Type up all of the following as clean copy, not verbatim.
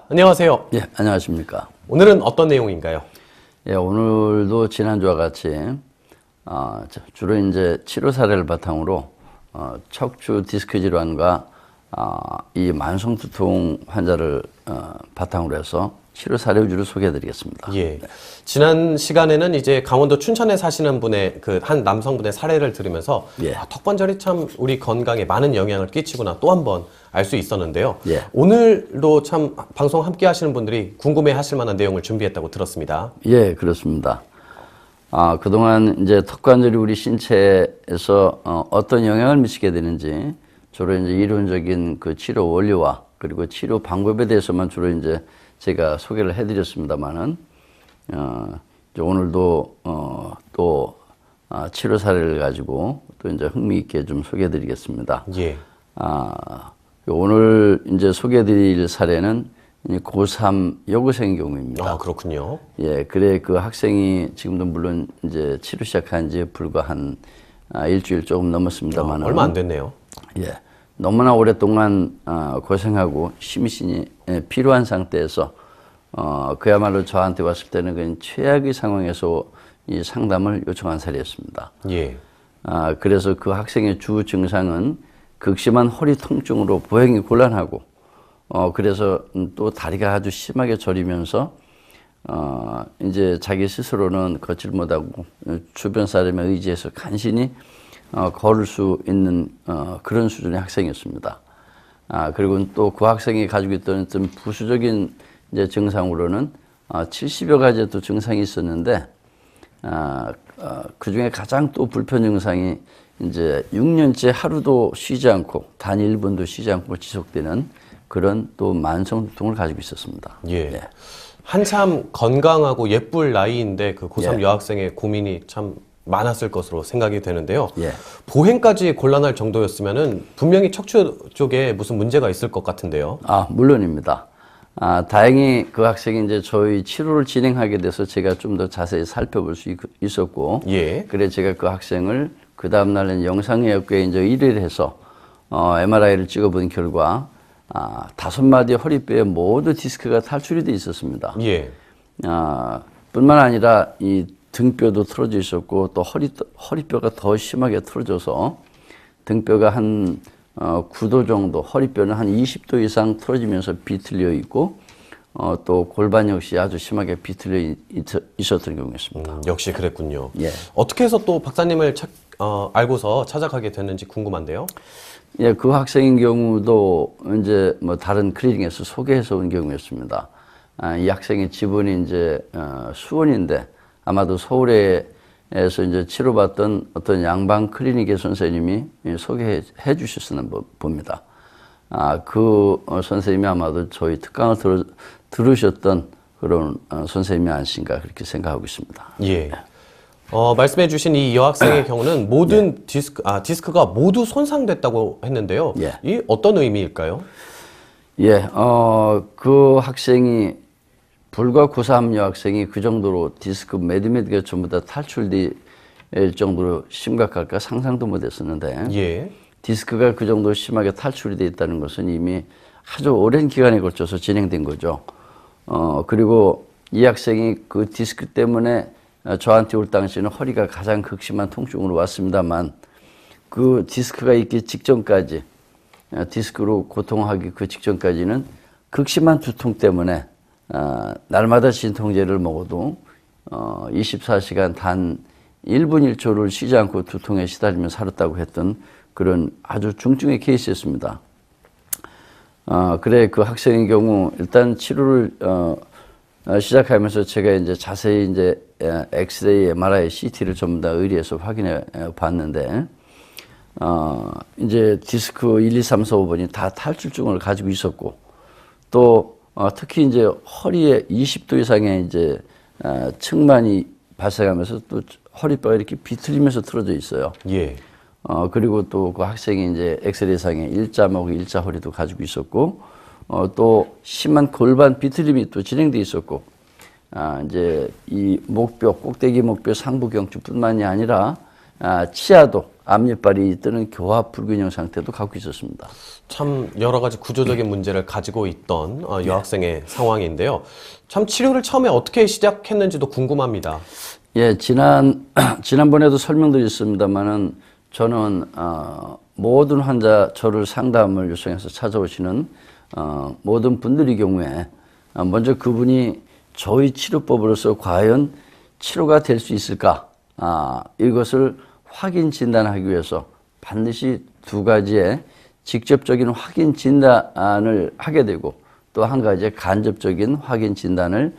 안녕하세요. 예, 안녕하십니까. 오늘은 어떤 내용인가요? 예, 오늘도 지난주와 같이 주로 이제 치료 사례를 바탕으로 척추 디스크 질환과 이 만성 두통 환자를 바탕으로 해서 치료 사례 위주로 소개해드리겠습니다. 예. 지난 시간에는 이제 강원도 춘천에 사시는 분의 그 한 남성분의 사례를 들으면서 예. 턱관절이 참 우리 건강에 많은 영향을 끼치구나 또 한 번 알 수 있었는데요. 예. 오늘도 참 방송 함께 하시는 분들이 궁금해 하실 만한 내용을 준비했다고 들었습니다. 예, 그렇습니다. 그동안 이제 턱관절이 우리 신체에서 어떤 영향을 미치게 되는지 주로 이제 이론적인 그 치료 원리와 그리고 치료 방법에 대해서만 주로 이제 제가 소개를 해드렸습니다만은 오늘도 또 치료 사례를 가지고 또 이제 흥미있게 좀 소개해드리겠습니다. 예. 오늘 이제 소개해드릴 사례는 고3 여고생의 경우입니다. 아, 그렇군요. 예, 그래 그 학생이 지금도 물론 이제 치료 시작한 지 불과 한 일주일 조금 넘었습니다만 얼마 안 됐네요. 예, 너무나 오랫동안 고생하고 심신이 필요한 상태에서 그야말로 저한테 왔을 때는 그냥 최악의 상황에서 이 상담을 요청한 사례였습니다. 예. 그래서 그 학생의 주 증상은 극심한 허리 통증으로 보행이 곤란하고 그래서 또 다리가 아주 심하게 저리면서 이제 자기 스스로는 걷질 못하고 주변 사람에 의지해서 간신히 걸을 수 있는 그런 수준의 학생이었습니다. 그리고 또 그 학생이 가지고 있던 좀 부수적인 이제 증상으로는 70여 가지의 또 증상이 있었는데 그 중에 가장 또 불편 증상이 이제 6년째 하루도 쉬지 않고 단 1분도 쉬지 않고 지속되는 그런 또 만성 두통을 가지고 있었습니다. 예. 네. 한참 건강하고 예쁠 나이인데 그 고3 예. 여학생의 고민이 참 많았을 것으로 생각이 되는데요. 예. 보행까지 곤란할 정도였으면은 분명히 척추 쪽에 무슨 문제가 있을 것 같은데요. 물론입니다. 다행히 그 학생이 이제 저희 치료를 진행하게 돼서 제가 좀 더 자세히 살펴볼 수 있었고, 예. 그래 제가 그 학생을 그 다음날은 영상의학과에 이제 의뢰를 해서 MRI를 찍어본 결과 5마디 허리뼈에 모두 디스크가 탈출이 돼 있었습니다. 예. 뿐만 아니라 이 등뼈도 틀어져 있었고 또 허리뼈가 더 심하게 틀어져서 등뼈가 한 9도 정도, 허리뼈는 한 20도 이상 틀어지면서 비틀려 있고 또 골반 역시 아주 심하게 비틀려 있었던 경우였습니다. 역시 그랬군요. 예. 어떻게 해서 또 박사님을 알고서 찾아가게 됐는지 궁금한데요. 예, 그 학생인 경우도 이제 뭐 다른 클리닉에서 소개해서 온 경우였습니다. 이 학생의 지분이 이제 수원인데 아마도 서울에서 이제 치료받던 어떤 양방 클리닉의 선생님이 소개해 주셨으나 봅니다. 그 선생님이 아마도 저희 특강을 들으셨던 그런 선생님이 아니신가 그렇게 생각하고 있습니다. 예. 말씀해 주신 이 여학생의 경우는 모든 디스크가 모두 손상됐다고 했는데요. 예. 이 어떤 의미일까요? 예, 그 학생이 불과 고3 여학생이 그 정도로 디스크 매드매드가 전부 다 탈출될 정도로 심각할까 상상도 못했었는데 예. 디스크가 그 정도로 심하게 탈출이 돼 있다는 것은 이미 아주 오랜 기간에 걸쳐서 진행된 거죠. 그리고 이 학생이 그 디스크 때문에 저한테 올 당시에는 허리가 가장 극심한 통증으로 왔습니다만 그 디스크가 있기 직전까지 디스크로 고통하기 그 직전까지는 극심한 두통 때문에 날마다 진통제를 먹어도 24시간 단 1분 1초를 쉬지 않고 두통에 시달리며 살았다고 했던 그런 아주 중증의 케이스였습니다. 그래 그 학생의 경우 일단 치료를 시작하면서 제가 이제 자세히 이제 엑스레이, MRI, CT를 전부 다 의뢰해서 확인해 봤는데 이제 디스크 1, 2, 3, 4, 5번이 다 탈출증을 가지고 있었고 또 특히 이제 허리에 20도 이상의 이제 측만이 발생하면서 또 허리뼈가 이렇게 비틀리면서 틀어져 있어요. 예. 그리고 또 그 학생이 이제 엑스레이상에 일자목, 일자허리도 가지고 있었고, 또 심한 골반 비틀림이 또 진행돼 있었고, 이제 이 목뼈, 꼭대기 목뼈 상부 경추뿐만이 아니라 치아도 앞니빨이 뜨는 교합 불균형 상태도 갖고 있었습니다. 참 여러 가지 구조적인 문제를 가지고 있던 여학생의 상황인데요. 참 치료를 처음에 어떻게 시작했는지도 궁금합니다. 예, 지난번에도 설명드렸습니다만은 저는 모든 환자 저를 상담을 요청해서 찾아오시는 모든 분들의 경우에 먼저 그분이 저희 치료법으로서 과연 치료가 될 수 있을까? 이것을 확인 진단하기 위해서 반드시 두 가지의 직접적인 확인 진단을 하게 되고 또 한 가지의 간접적인 확인 진단을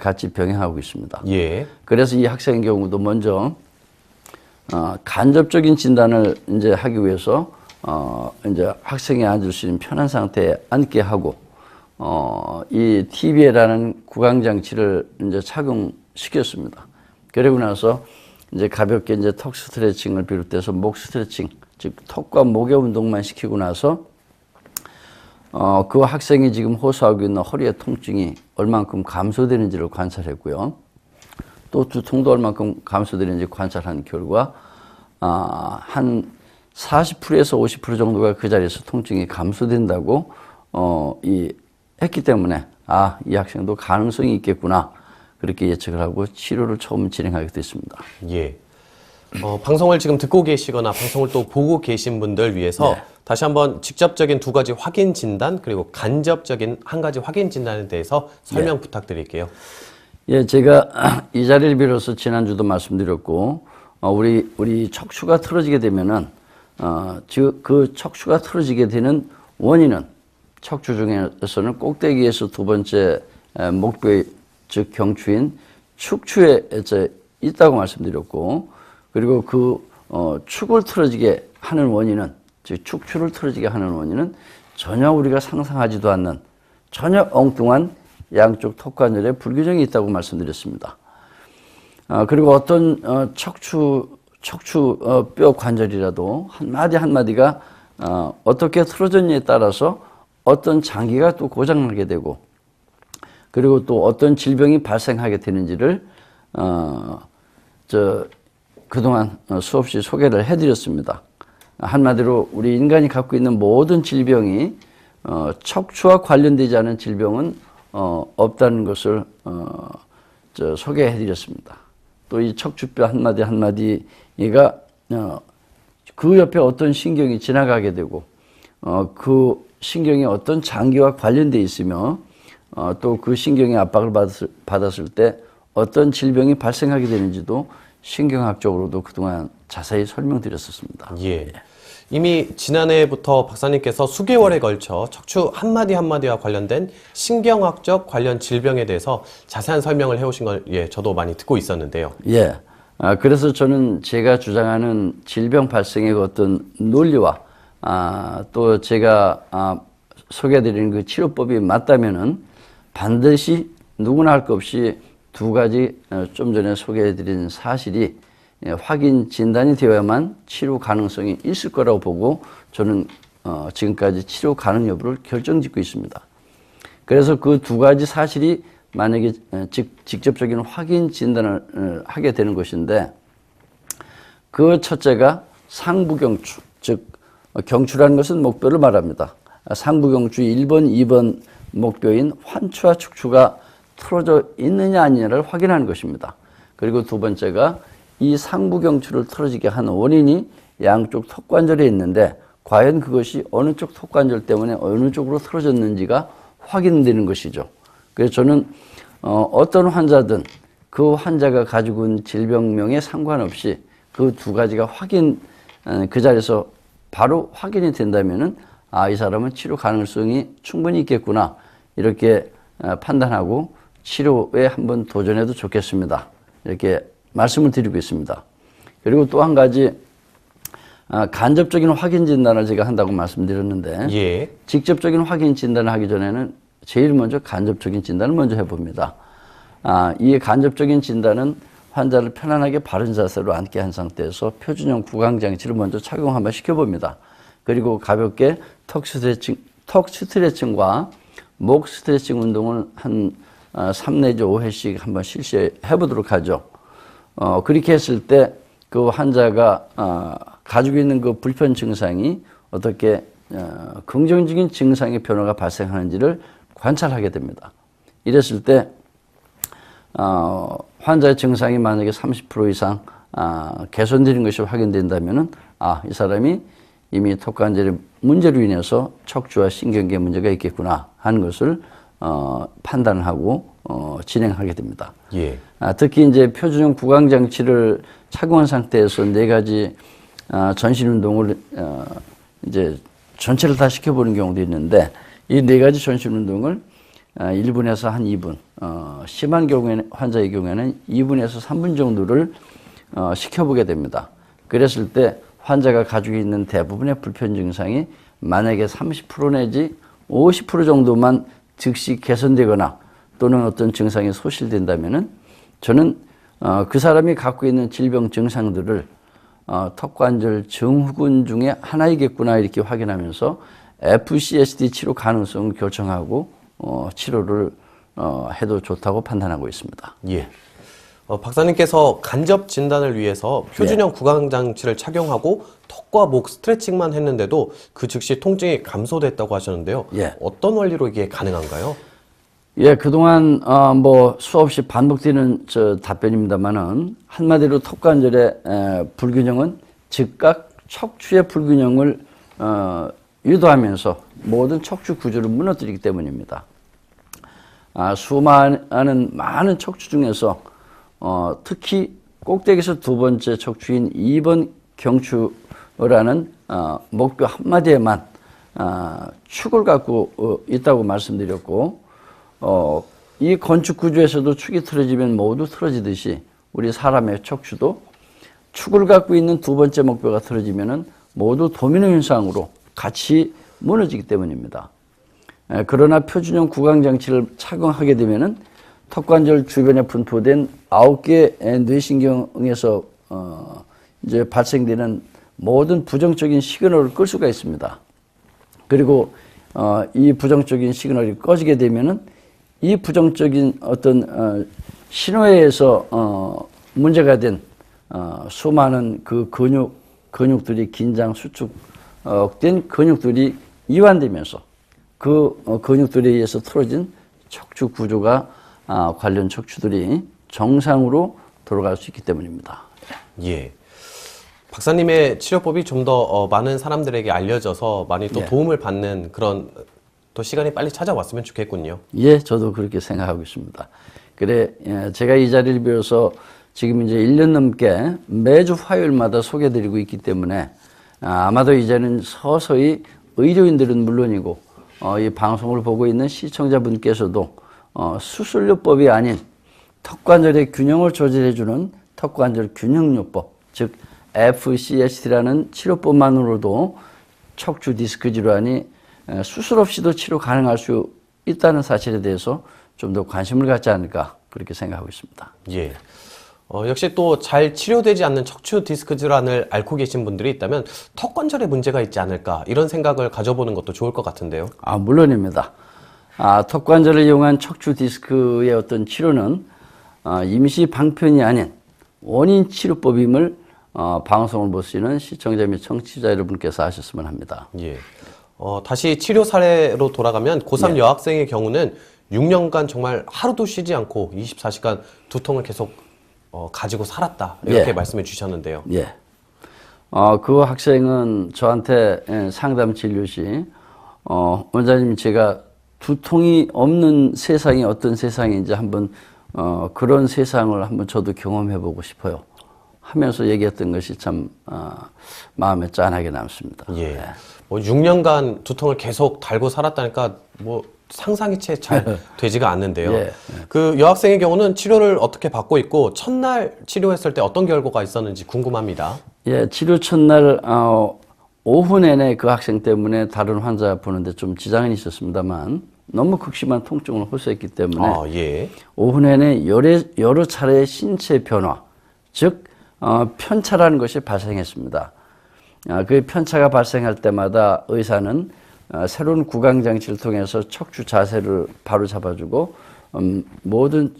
같이 병행하고 있습니다. 예. 그래서 이 학생의 경우도 먼저 간접적인 진단을 이제 하기 위해서 이제 학생이 앉을 수 있는 편한 상태에 앉게 하고 이 TBA라는 구강 장치를 이제 착용시켰습니다. 그리고 나서 이제 가볍게 이제 턱 스트레칭을 비롯해서 목 스트레칭, 즉 턱과 목의 운동만 시키고 나서 그 학생이 지금 호소하고 있는 허리의 통증이 얼만큼 감소되는지를 관찰했고요. 또 두통도 얼만큼 감소되는지 관찰한 결과 한 40%에서 50% 정도가 그 자리에서 통증이 감소된다고 했기 때문에 이 학생도 가능성이 있겠구나 그렇게 예측을 하고 치료를 처음 진행하게 됐습니다. 예. 방송을 지금 듣고 계시거나 방송을 또 보고 계신 분들 위해서 네. 다시 한번 직접적인 두 가지 확인 진단 그리고 간접적인 한 가지 확인 진단에 대해서 설명 부탁드릴게요. 예, 제가 이 자리를 빌어서 지난주도 말씀드렸고 우리 척추가 틀어지게 되면은 그 척추가 틀어지게 되는 원인은 척추 중에서는 꼭대기에서 두 번째 목뼈 즉 경추인 축추에 있다고 말씀드렸고 그리고 그 축을 틀어지게 하는 원인은 즉 축추를 틀어지게 하는 원인은 전혀 우리가 상상하지도 않는 전혀 엉뚱한 양쪽 턱관절에 불균형이 있다고 말씀드렸습니다. 그리고 어떤 척추 뼈 관절이라도 한마디 한마디가 어떻게 틀어졌느냐에 따라서 어떤 장기가 또 고장나게 되고 그리고 또 어떤 질병이 발생하게 되는지를 그동안 수없이 소개를 해드렸습니다. 한마디로 우리 인간이 갖고 있는 모든 질병이 척추와 관련되지 않은 질병은 없다는 것을 소개해드렸습니다. 또 이 척추뼈 한마디 한마디가 그 옆에 어떤 신경이 지나가게 되고 그 신경이 어떤 장기와 관련되어 있으며 또 그 신경의 압박을 받았을 때 어떤 질병이 발생하게 되는지도 신경학적으로도 그동안 자세히 설명드렸었습니다. 예. 이미 지난해부터 박사님께서 수개월에 걸쳐 척추 한마디 한마디와 관련된 신경학적 관련 질병에 대해서 자세한 설명을 해오신 걸 저도 많이 듣고 있었는데요. 예. 그래서 저는 제가 주장하는 질병 발생의 어떤 논리와 또 제가 소개해드리는 그 치료법이 맞다면은 반드시 누구나 할 것 없이 두 가지 좀 전에 소개해드린 사실이 확인 진단이 되어야만 치료 가능성이 있을 거라고 보고 저는 지금까지 치료 가능 여부를 결정짓고 있습니다. 그래서 그 두 가지 사실이 만약에 직접적인 확인 진단을 하게 되는 것인데 그 첫째가 상부경추, 즉 경추라는 것은 목뼈를 말합니다. 상부경추 1번, 2번 목뼈인 환추와 축추가 틀어져 있느냐 아니냐를 확인하는 것입니다. 그리고 두 번째가 이 상부경추를 틀어지게 하는 원인이 양쪽 턱관절에 있는데 과연 그것이 어느 쪽 턱관절 때문에 어느 쪽으로 틀어졌는지가 확인되는 것이죠. 그래서 저는 어떤 환자든 그 환자가 가지고 있는 질병명에 상관없이 그 두 가지가 그 자리에서 바로 확인이 된다면은 이 사람은 치료 가능성이 충분히 있겠구나 이렇게 판단하고 치료에 한번 도전해도 좋겠습니다. 이렇게 말씀을 드리고 있습니다. 그리고 또 한 가지 간접적인 확인 진단을 제가 한다고 말씀드렸는데 예. 직접적인 확인 진단을 하기 전에는 제일 먼저 간접적인 진단을 먼저 해봅니다. 이 간접적인 진단은 환자를 편안하게 바른 자세로 앉게 한 상태에서 표준형 구강장치를 먼저 착용 한번 시켜봅니다. 그리고 가볍게 턱 스트레칭과 목 스트레칭 운동을 한 3 내지 5회씩 한번 실시해 보도록 하죠. 그렇게 했을 때 그 환자가 가지고 있는 그 불편 증상이 어떻게 긍정적인 증상의 변화가 발생하는지를 관찰하게 됩니다. 이랬을 때 환자의 증상이 만약에 30% 이상 개선되는 것이 확인된다면은 이 사람이 이미 턱관절의 문제로 인해서 척추와 신경계에 문제가 있겠구나 하는 것을 판단하고 진행하게 됩니다. 예. 특히 이제 표준형 구강 장치를 착용한 상태에서 4가지 전신 운동을 이제 전체를 다 시켜보는 경우도 있는데 이 4가지 전신 운동을 1분에서 한 2분, 심한 경우에는 환자의 경우에는 2분에서 3분 정도를 시켜보게 됩니다. 그랬을 때 환자가 가지고 있는 대부분의 불편 증상이 만약에 30% 내지 50% 정도만 즉시 개선되거나 또는 어떤 증상이 소실된다면은 저는 그 사람이 갖고 있는 질병 증상들을 턱관절 증후군 중에 하나이겠구나 이렇게 확인하면서 FCSD 치료 가능성을 결정하고 치료를 해도 좋다고 판단하고 있습니다. 예. 박사님께서 간접 진단을 위해서 표준형 구강 장치를 착용하고 턱과 목 스트레칭만 했는데도 그 즉시 통증이 감소됐다고 하셨는데요. 예. 어떤 원리로 이게 가능한가요? 예, 그동안 뭐 수없이 반복되는 답변입니다만은 한마디로 턱관절의 불균형은 즉각 척추의 불균형을 유도하면서 모든 척추 구조를 무너뜨리기 때문입니다. 수많은 많은 척추 중에서 특히 꼭대기에서 2번째 척추인 2번 경추라는 목뼈 한마디에만 축을 갖고 있다고 말씀드렸고 이 건축 구조에서도 축이 틀어지면 모두 틀어지듯이 우리 사람의 척추도 축을 갖고 있는 2번째 목뼈가 틀어지면은 모두 도미노 현상으로 같이 무너지기 때문입니다. 그러나 표준형 구강 장치를 착용하게 되면은 턱관절 주변에 분포된 9개의 뇌신경에서 이제 발생되는 모든 부정적인 시그널을 끌 수가 있습니다. 그리고 이 부정적인 시그널이 꺼지게 되면은 이 부정적인 어떤 신호에 의해서 문제가 된 수많은 그 근육들이 긴장 수축된 근육들이 이완되면서 그 근육들에 의해서 틀어진 척추 구조가 관련 척추들이 정상으로 돌아갈 수 있기 때문입니다. 예. 박사님의 치료법이 좀 더 많은 사람들에게 알려져서 많이 또 도움을 받는 그런 또 시간이 빨리 찾아왔으면 좋겠군요. 예, 저도 그렇게 생각하고 있습니다. 그래, 제가 이 자리를 비워서 지금 이제 1년 넘게 매주 화요일마다 소개드리고 있기 때문에 아마도 이제는 서서히 의료인들은 물론이고 이 방송을 보고 있는 시청자분께서도 수술요법이 아닌 턱관절의 균형을 조절해주는 턱관절 균형요법, 즉 FCST라는 치료법만으로도 척추 디스크 질환이 수술 없이도 치료 가능할 수 있다는 사실에 대해서 좀 더 관심을 갖지 않을까 그렇게 생각하고 있습니다. 예. 역시 또 잘 치료되지 않는 척추 디스크 질환을 앓고 계신 분들이 있다면 턱관절에 문제가 있지 않을까 이런 생각을 가져보는 것도 좋을 것 같은데요. 물론입니다. 턱관절을 이용한 척추 디스크의 어떤 치료는 임시 방편이 아닌 원인 치료법임을 방송을 보시는 시청자 및 청취자 여러분께서 아셨으면 합니다. 예. 다시 치료 사례로 돌아가면 고3 여학생의 경우는 6년간 정말 하루도 쉬지 않고 24시간 두통을 계속 가지고 살았다 이렇게 말씀해 주셨는데요. 예. 그 학생은 저한테 상담 진료 시 원장님 제가 두통이 없는 세상이 어떤 세상인지 한번 그런 세상을 한번 저도 경험해 보고 싶어요 하면서 얘기했던 것이 참 마음에 짠하게 남습니다. 예. 뭐 6년간 두통을 계속 달고 살았다니까 뭐 상상이 채 잘 되지가 않는데요. 예. 그 여학생의 경우는 치료를 어떻게 받고 있고 첫날 치료했을 때 어떤 결과가 있었는지 궁금합니다. 예, 치료 첫날 오후 내내 그 학생 때문에 다른 환자 보는데 좀 지장은 있었습니다만 너무 극심한 통증을 호소했기 때문에 오후 내내 여러 차례의 신체 변화, 즉 편차라는 것이 발생했습니다. 그 편차가 발생할 때마다 의사는 새로운 구강 장치를 통해서 척추 자세를 바로 잡아주고 모든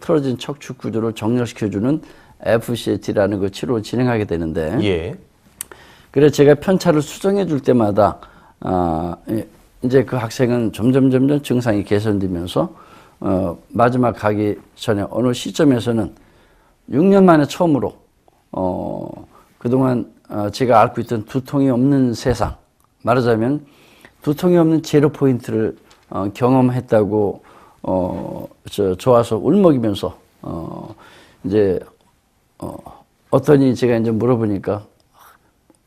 틀어진 척추 구조를 정렬시켜주는 FCT라는 그 치료를 진행하게 되는데 그래서 제가 편차를 수정해 줄 때마다 이제 그 학생은 점점 증상이 개선되면서 마지막 가기 전에 어느 시점에서는 6년 만에 처음으로 그동안 제가 앓고 있던 두통이 없는 세상, 말하자면 두통이 없는 제로 포인트를 경험했다고 좋아서 울먹이면서 이제 어떠니 제가 이제 물어보니까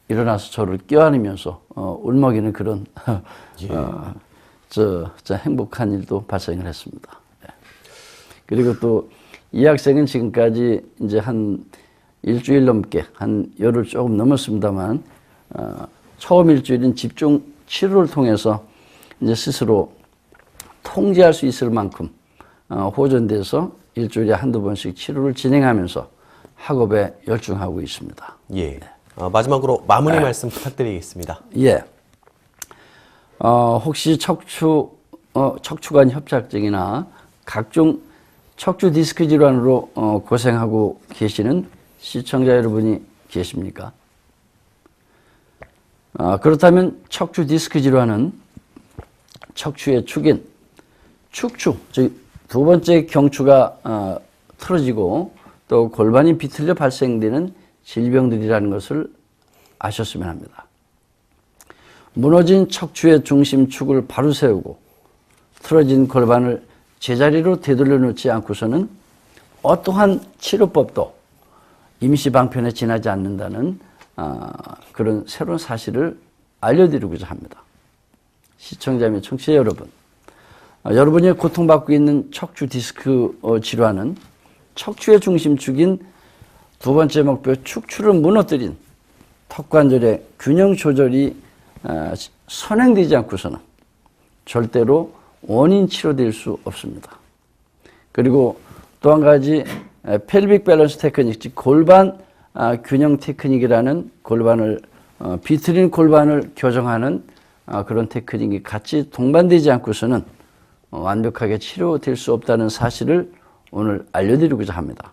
일어나서 저를 껴안으면서 울먹이는 그런 예. 저 행복한 일도 발생을 했습니다. 예. 그리고 또 이 학생은 지금까지 이제 한 일주일 넘게 한 열흘 조금 넘었습니다만 처음 일주일은 집중 치료를 통해서 이제 스스로 통제할 수 있을 만큼 호전돼서 일주일에 한두 번씩 치료를 진행하면서 학업에 열중하고 있습니다. 예. 마지막으로 마무리 말씀 부탁드리겠습니다. 예. 혹시 척추관 협착증이나 각종 척추 디스크 질환으로 고생하고 계시는 시청자 여러분이 계십니까? 그렇다면 척추 디스크 질환은 척추의 축인 축추, 즉 두 번째 경추가 틀어지고 또 골반이 비틀려 발생되는 질병들이라는 것을 아셨으면 합니다. 무너진 척추의 중심축을 바로 세우고 틀어진 골반을 제자리로 되돌려 놓지 않고서는 어떠한 치료법도 임시 방편에 지나지 않는다는 그런 새로운 사실을 알려드리고자 합니다. 시청자 및 청취자 여러분, 여러분이 고통받고 있는 척추 디스크 질환은 척추의 중심축인 두 번째 목표 축추를 무너뜨린 턱관절의 균형 조절이 선행되지 않고서는 절대로 원인 치료될 수 없습니다. 그리고 또 한 가지 펠빅 밸런스 테크닉, 즉 골반 균형 테크닉이라는 골반을 비틀린 골반을 교정하는 그런 테크닉이 같이 동반되지 않고서는 완벽하게 치료될 수 없다는 사실을 오늘 알려드리고자 합니다.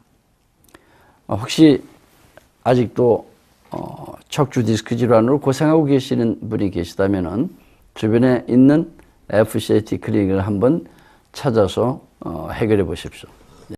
혹시 아직도 척추 디스크 질환으로 고생하고 계시는 분이 계시다면 주변에 있는 FCAT 클리닉을 한번 찾아서 해결해 보십시오.